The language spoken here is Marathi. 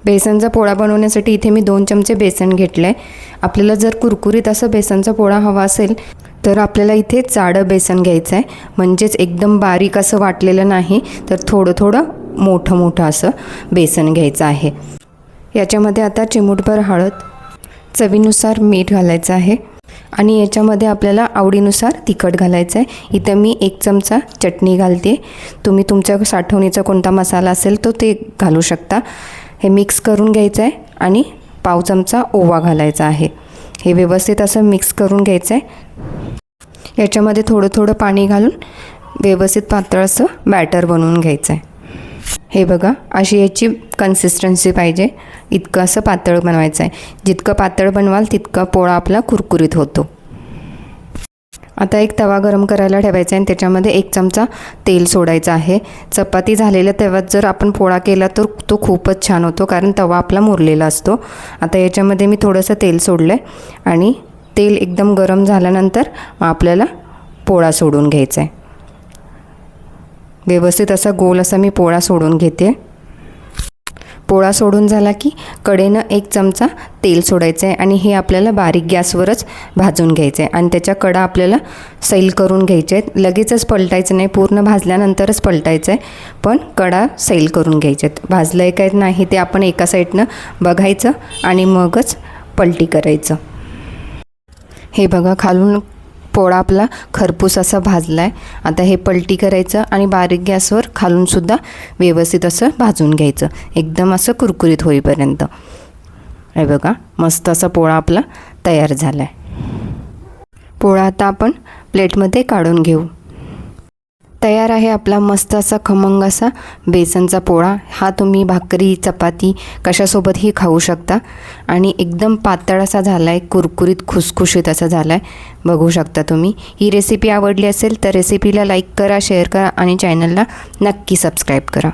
बेसनचा पोळा बनवण्यासाठी इथे मी 2 चमचे बेसन घेतलं आहे। आपल्याला जर कुरकुरीत असं बेसनचा पोळा हवा असेल तर आपल्याला इथे जाडं बेसन घ्यायचं आहे, म्हणजेच एकदम बारीक असं वाटलेलं नाही, तर थोडं थोडं मोठं मोठं असं बेसन घ्यायचं आहे। याच्यामध्ये आता चिमूटभर हळद, चवीनुसार मीठ घालायचं आहे आणि याच्यामध्ये आपल्याला आवडीनुसार तिखट घालायचं आहे। इथं मी 1 चमचा चटणी घालते, तुम्ही तुमच्या साठवणीचा कोणता मसाला असेल तो ते घालू शकता। हे मिक्स करून घ्यायचं आहे आणि पाव चमचा ओवा घालायचा आहे। हे व्यवस्थित असं मिक्स करून घ्यायचं आहे। याच्यामध्ये थोडं थोडं पाणी घालून व्यवस्थित पातळ असं बॅटर बनवून घ्यायचं आहे। हे बघा, अशी याची कन्सिस्टन्सी पाहिजे, इतकं असं पातळ बनवायचं आहे। जितकं पातळ बनवाल तितका पोळा आपला कुरकुरीत होतो। आता एक तवा गरम करायला ठेवायचा आहे आणि त्याच्यामध्ये 1 चमचा तेल सोडायचं आहे। चपाती झालेल्या तव्यात जर आपण पोळा केला तर तो खूपच छान होतो, कारण तवा आपला मुरलेला असतो। आता याच्यामध्ये मी थोडंसं तेल सोडलं आहे आणि तेल एकदम गरम झाल्यानंतर आपल्याला पोळा सोडून घ्यायचा आहे। व्यवस्थित असा गोल असा मी पोळा सोडून घेते। पोळा सोडून झाला की कडेनं 1 चमचा तेल सोडायचं आहे आणि हे आपल्याला बारीक गॅसवरच भाजून घ्यायचं आहे आणि त्याच्या कडा आपल्याला सैल करून घ्यायचे आहेत। लगेचच पलटायचं नाही, पूर्ण भाजल्यानंतरच पलटायचं आहे, पण कडा सैल करून घ्यायचे आहेत। भाजलं आहे काय नाही ते आपण एका साईडनं बघायचं आणि मगच पलटी करायचं। हे बघा, खालून पोळा आपला खरपूस असा भाजला आहे। आता हे पलटी करायचं आणि बारीक गॅसवर खालूनसुद्धा व्यवस्थित असं भाजून घ्यायचं, एकदम असं कुरकुरीत होईपर्यंत। हे बघा, मस्त असा पोळा आपला तयार झाला आहे। पोळा आता आपण प्लेटमध्ये काढून घेऊ। तयार आहे आपला मस्त असा खमंग असा बेसनचा पोळा। हा तुम्ही भाकरी, चपाती कशासोबतही खाऊ शकता आणि एकदम पातळ असा झाला आहे, कुरकुरीत खुसखुशीत असा झाला आहे, बघू शकता तुम्ही। ही रेसिपी आवडली असेल तर रेसिपीला लाईक करा, शेअर करा आणि चॅनलला नक्की सबस्क्राईब करा।